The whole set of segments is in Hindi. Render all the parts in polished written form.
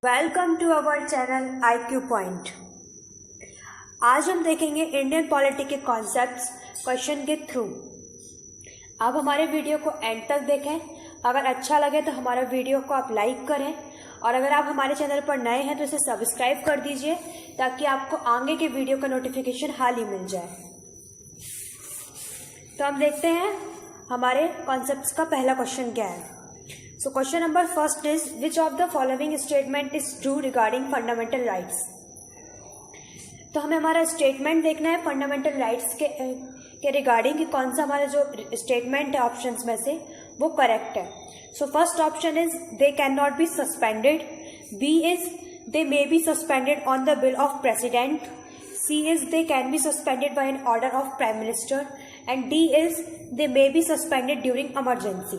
Welcome to our channel IQ point. आज हम देखेंगे इंडियन पॉलिटी के कॉन्सेप्ट्स क्वेश्चन के थ्रू। आप हमारे वीडियो को एंड तक देखें। अगर अच्छा लगे तो हमारा वीडियो को आप लाइक करें और अगर आप हमारे चैनल पर नए हैं तो इसे सब्सक्राइब कर दीजिए ताकि आपको आगे के वीडियो का नोटिफिकेशन हाल ही मिल जाए। तो हम देखते हैं हमारे कॉन्सेप्ट्स का पहला क्वेश्चन क्या है। So question number first is, which of the following statement is true regarding fundamental rights? तो हमें हमारा स्टेटमेंट देखना है फंडामेंटल राइट्स के रिगार्डिंग कि कौन सा हमारा जो स्टेटमेंट है ऑप्शंस में से वो करेक्ट है। So first option is they can not be suspended, B is they may be suspended on the bill of president, C is they can be suspended by an order of prime minister and D is they may be suspended during emergency.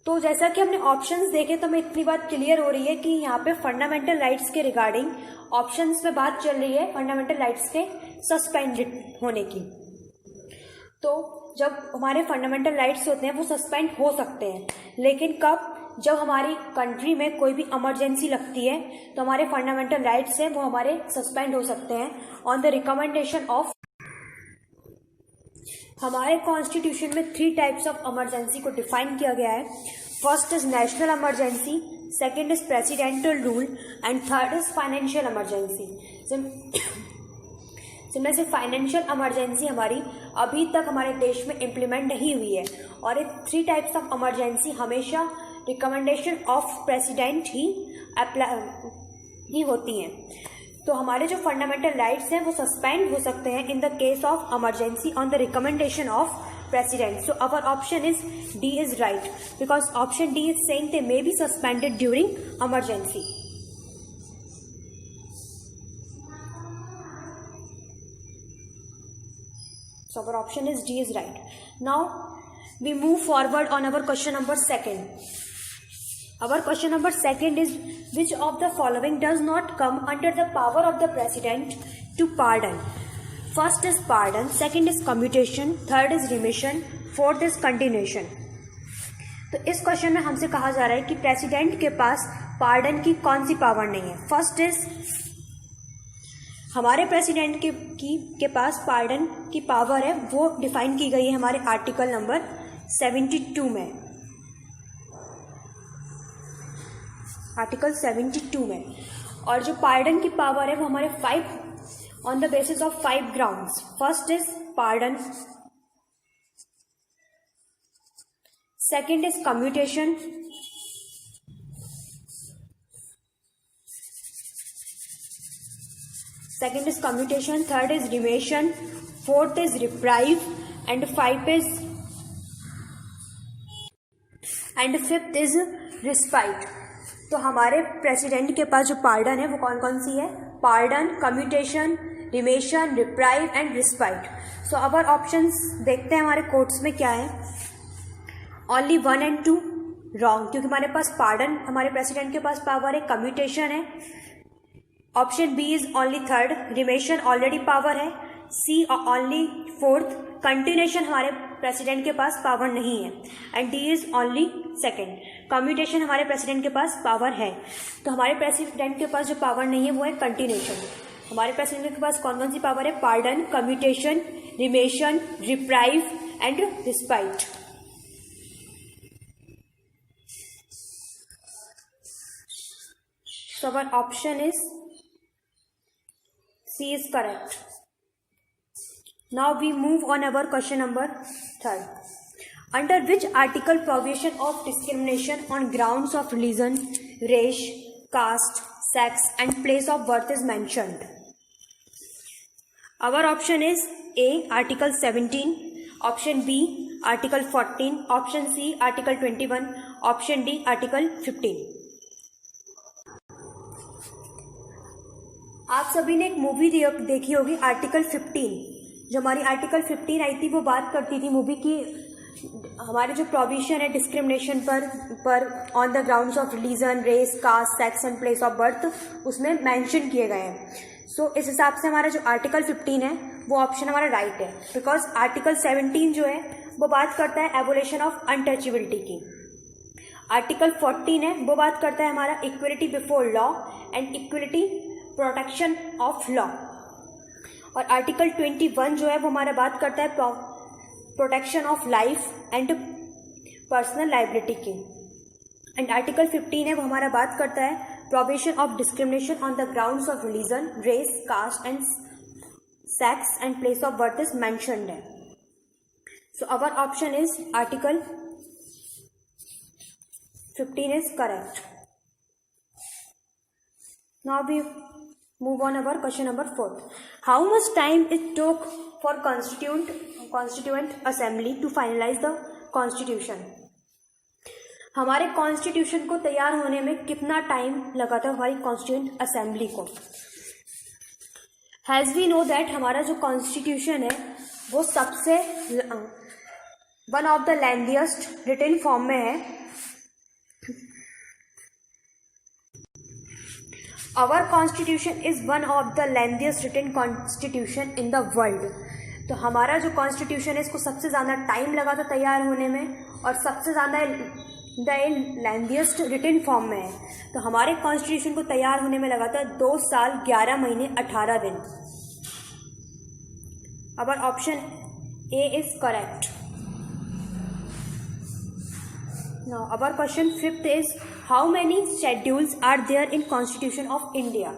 तो जैसा कि हमने ऑप्शंस देखे तो हमें इतनी बात क्लियर हो रही है कि यहाँ पे फंडामेंटल राइट्स के रिगार्डिंग ऑप्शंस में बात चल रही है फंडामेंटल राइट्स के सस्पेंडेड होने की। तो जब हमारे फंडामेंटल राइट्स होते हैं वो सस्पेंड हो सकते हैं, लेकिन कब? जब हमारी कंट्री में कोई भी इमरजेंसी लगती है तो हमारे फंडामेंटल राइट्स हैं वो हमारे सस्पेंड हो सकते हैं ऑन द रिकमेंडेशन ऑफ। हमारे कॉन्स्टिट्यूशन में 3 टाइप्स ऑफ इमरजेंसी को डिफाइन किया गया है। First is national emergency, second is presidential rule and third is financial emergency. जिनमें से फाइनेंशियल इमरजेंसी हमारी अभी तक हमारे देश में इम्प्लीमेंट नहीं हुई है और ये 3 टाइप्स ऑफ इमरजेंसी हमेशा रिकमेंडेशन ऑफ प्रेसिडेंट ही होती हैं। तो हमारे जो फंडामेंटल राइट्स हैं वो सस्पेंड हो सकते हैं in the case of emergency on the recommendation of president. So our option is D is right because option D is saying they may be suspended during emergency. So our option is D is right. Now we move forward on our question number 2. Our question number 2 is, which of the following does not come under the power of the president to pardon? First is pardon, second is commutation, third is remission, fourth is continuation. तो इस क्वेश्चन में हमसे कहा जा रहा है कि प्रेसिडेंट के पास पार्डन की कौन सी पावर नहीं है। फर्स्ट इज हमारे प्रेसिडेंट के पास पार्डन की पावर है, वो डिफाइन की गई है हमारे आर्टिकल नंबर 72 में। आर्टिकल 72 में और जो पार्डन की पावर है वो हमारे 5 on the basis of 5 grounds. First is pardon, second is commutation, third is remission, fourth is reprieve and fifth is respite. तो हमारे प्रेसिडेंट के पास जो पार्डन है वो कौन कौन सी है? Pardon, commutation, remission, reprieve and respite. So our options देखते हैं हमारे कोर्ट्स में क्या है। ओनली 1 and 2 रॉन्ग, क्योंकि हमारे पास पार्डन हमारे प्रेसिडेंट के पास पावर है, कम्यूटेशन है। Option B is only third, remission already power है, सी ओनली फोर्थ, कंटिन्यूएशन हमारे प्रेसिडेंट के पास पावर नहीं है and D is only second. Commutation हमारे प्रेसिडेंट के पास पावर है, तो हमारे प्रेसिडेंट के पास जो पावर नहीं है वो है कंटिन्यूएशन। हमारे प्रेसिडेंट के पास कौन कौन सी पावर है? Pardon, commutation, remission, reprieve and respite. So our option is C is correct. Now we move on our question number 3. Under which article provision of discrimination on grounds of religion, race, caste, sex and place of birth is mentioned? Our option is A. Article 17, option B. Article 14, option C. Article 21, option D. Article 15. आप सभी ने एक मूवी देखी होगी आर्टिकल 15। जो हमारी आर्टिकल 15 आई थी वो बात करती थी मूवी की हमारे जो प्रोविजन है डिस्क्रिमिनेशन पर on the grounds of religion, race, caste, sex and place of birth उसमें मेंशन किए गए हैं। सो इस हिसाब से हमारा जो आर्टिकल 15 है वो ऑप्शन हमारा राइट है, बिकॉज आर्टिकल 17 जो है वो बात करता है एबोलिशन ऑफ अनटचेबिलिटी की। आर्टिकल 14 है, वो बात करता है हमारा equality before law and equality protection of law. और आर्टिकल 21 जो है वो हमारा बात करता है protection of life and personal liability की। एंड आर्टिकल 15 है, वो हमारा बात करता है prohibition of discrimination on the grounds of religion, race, caste and sex and place of birth is mentioned है। So our option is article 15 is correct. Now we move on our question number 4. How much time it took for constituent assembly to finalize the constitution? हमारे कॉन्स्टिट्यूशन को तैयार होने में कितना टाइम लगा था हमारी कॉन्स्टिट्यूंट असेंबली को? हैज वी नो दैट हमारा जो कॉन्स्टिट्यूशन है वो सबसे one of the lengthiest written form में है। Our constitution is one of the lengthiest written constitution in the world. तो हमारा जो कॉन्स्टिट्यूशन है इसको सबसे ज़्यादा टाइम लगा था तैयार होने में और सबसे ज़्यादा लेंथीएस्ट रिटन फॉर्म में है। तो हमारे कॉन्स्टिट्यूशन को तैयार होने में लगा था 2 साल 11 महीने 18 दिन। Our option A is correct. Now our question 5th is how many schedules are there in Constitution of India?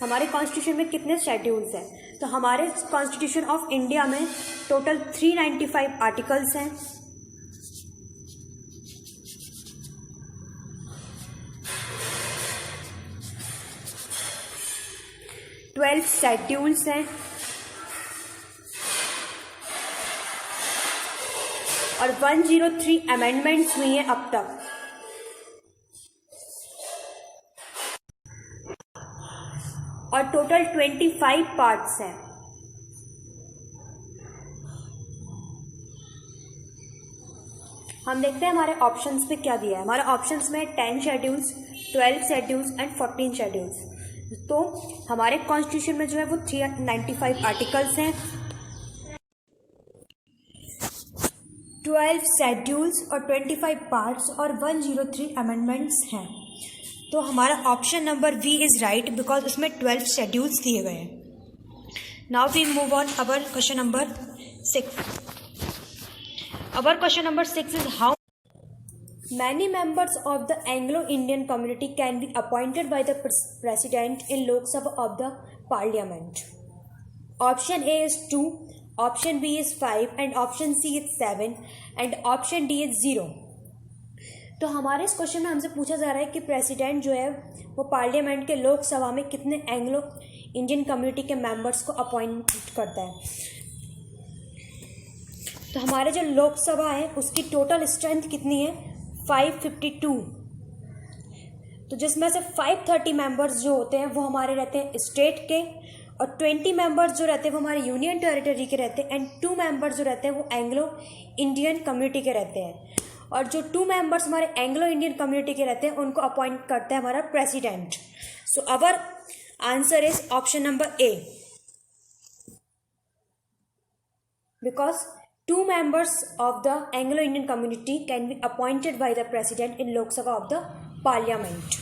हमारे कॉन्स्टिट्यूशन में कितने शेड्यूल्स हैं? तो हमारे कॉन्स्टिट्यूशन ऑफ इंडिया में टोटल 395 आर्टिकल्स हैं, 12 शेड्यूल्स हैं और 103 अमेंडमेंट्स हुई हैं अब तक। और टोटल 25 पार्ट्स हैं। हम देखते हैं हमारे ऑप्शंस में क्या दिया है। हमारे ऑप्शंस में 10 शेड्यूल्स, 12 शेड्यूल्स एंड 14 शेड्यूल्स। तो हमारे कॉन्स्टिट्यूशन में जो है वो 395 आर्टिकल्स हैं, 12 शेड्यूल्स और 25 पार्ट्स और 103 अमेंडमेंट्स हैं। तो हमारा option number B is right because उसमें 12 शेड्यूल्स दिए गए हैं। Now we move on our question number 6। Our question number 6 is how many members of the Anglo Indian community can be appointed by the president in Lok Sabha of the parliament. Option A is 2, option B is 5 and option C is 7 and option D is 0। तो हमारे इस क्वेश्चन में हमसे पूछा जा रहा है कि प्रेसिडेंट जो है वो पार्लियामेंट के लोकसभा में कितने एंग्लो इंडियन कम्युनिटी के मेंबर्स को अपॉइंट करता है। तो हमारे जो लोकसभा है उसकी टोटल स्ट्रेंथ कितनी है? 552। तो जिसमें से 530 मेंबर्स जो होते हैं वो हमारे रहते हैं स्टेट के और 20 मेंबर्स जो रहते हैं वो हमारे यूनियन टेरिटरी के रहते हैं एंड 2 मेंबर्स जो रहते हैं वो एंग्लो इंडियन कम्युनिटी के रहते हैं। और जो 2 मेंबर्स हमारे एंग्लो इंडियन कम्युनिटी के रहते हैं उनको अपॉइंट करता है हमारा president. So our answer is option number A because 2 members of the Anglo-Indian community can be appointed by the President in Lok Sabha of the Parliament.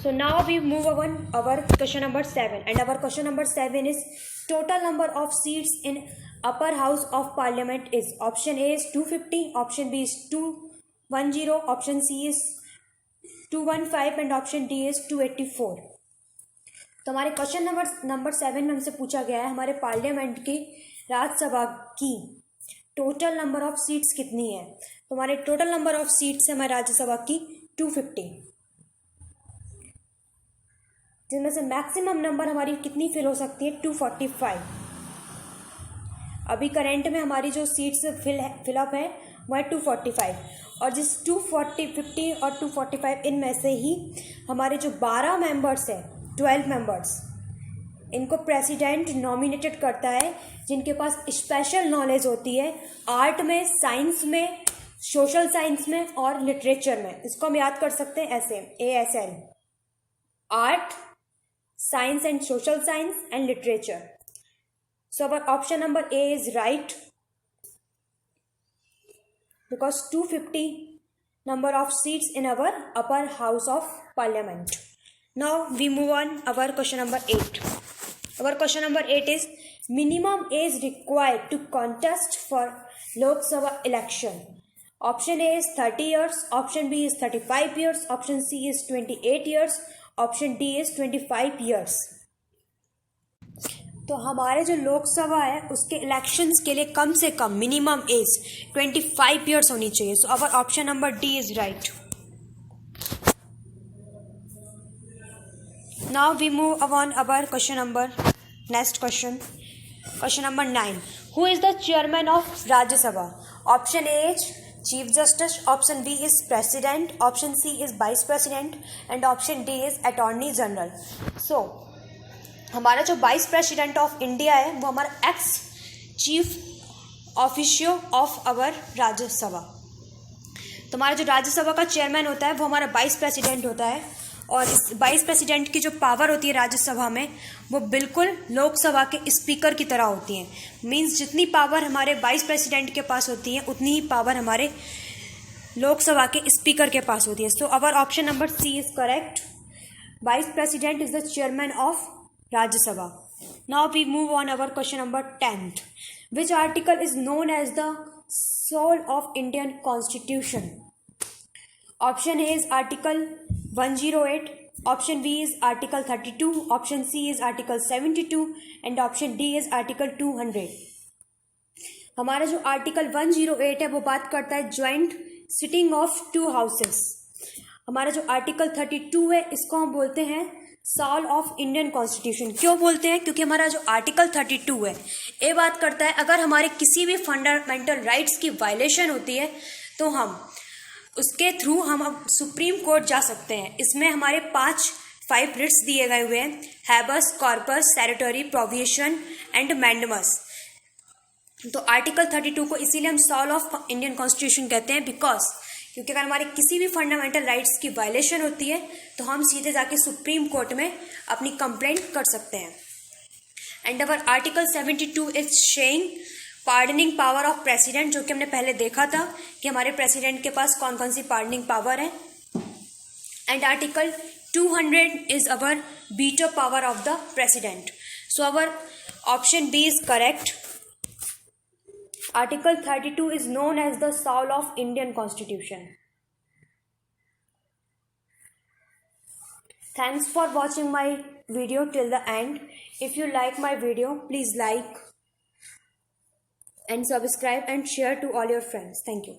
So now we move on our question number 7 and our question number 7 is total number of seats in upper house of Parliament is option A is 250, option B is 210, option C is 215 and option D is 284. तो हमारे क्वेश्चन नंबर 7 में हमसे पूछा गया है हमारे पार्लियामेंट की राज्यसभा की टोटल नंबर ऑफ सीट्स कितनी है। तो हमारे टोटल नंबर ऑफ सीट्स है हमारे राज्यसभा की 250, जिनमें से मैक्सिमम नंबर हमारी कितनी फिल हो सकती है? 245। अभी करंट में हमारी जो सीट्स फिलअप है वह है 245 और जिस 250 और 245 इनमें से ही हमारे जो 12 मेंबर्स हैं 12 मेंबर्स इनको प्रेसिडेंट नॉमिनेटेड करता है जिनके पास स्पेशल नॉलेज होती है आर्ट में, साइंस में, सोशल साइंस में और लिटरेचर में। इसको हम याद कर सकते हैं ऐसे ASL, art, science and social science and literature. So our option number A is right. because 250 number of seats in our upper house of parliament. Now we move on our question number 8. Our question number 8 is minimum age required to contest for Lok Sabha election. Option A is 30 years, option B is 35 years, option C is 28 years, option D is 25 years. तो हमारे जो लोकसभा है उसके इलेक्शंस के लिए कम से कम मिनिमम एज 25 ईयर्स होनी चाहिए. So our option number D is right. Now we move on our question number next question number 9. Who is the chairman of Rajya Sabha? Option A is chief justice, option B is president, option C is vice president and option D is attorney general. So हमारा जो वाइस प्रेसिडेंट ऑफ इंडिया है वो हमारा ex chief officio of our Rajya Sabha. तो हमारा जो राज्यसभा का चेयरमैन होता है वो हमारा वाइस प्रेसिडेंट होता है. और इस वाइस प्रेसिडेंट की जो पावर होती है राज्यसभा में वो बिल्कुल लोकसभा के स्पीकर की तरह होती है. मीन्स जितनी पावर हमारे वाइस प्रेसिडेंट के पास होती है उतनी ही पावर हमारे लोकसभा के स्पीकर के पास होती है. So our option number C is correct. Vice president is the chairman of Rajya Sabha. Now we move on our question number 10. Which article is known as the soul of Indian Constitution? Option A is Article 108, option B is Article 32, option C is Article 72 and option D is Article 200. हमारा जो Article 108 है वो बात करता है joint sitting of to houses. हमारा जो Article 32 है इसको हम बोलते हैं सोल ऑफ इंडियन कॉन्स्टिट्यूशन. क्यों बोलते हैं? क्योंकि हमारा जो आर्टिकल 32 है ये बात करता है अगर हमारे किसी भी फंडामेंटल राइट्स की वायलेशन होती है तो हम उसके थ्रू हम सुप्रीम कोर्ट जा सकते हैं. इसमें हमारे 5 रिट्स दिए गए हुए हैं: हैबस कॉर्पस, सैरेटरी, प्रोविएशन एंड मैंडमस. तो आर्टिकल 32 को इसीलिए हम सोल ऑफ इंडियन कॉन्स्टिट्यूशन कहते हैं बिकॉज क्योंकि अगर हमारे किसी भी फंडामेंटल राइट्स की वायलेशन होती है तो हम सीधे जाके सुप्रीम कोर्ट में अपनी कंप्लेंट कर सकते हैं. And our article 72 is saying pardoning power of president, जो कि हमने पहले देखा था कि हमारे प्रेसिडेंट के पास कौन कौन सी पार्डनिंग पावर है. And article 200 is our veto power of the president. So our option B is correct. Article 32 is known as the soul of Indian Constitution. Thanks for watching my video till the end. If you like my video, please like and subscribe and share to all your friends. Thank you.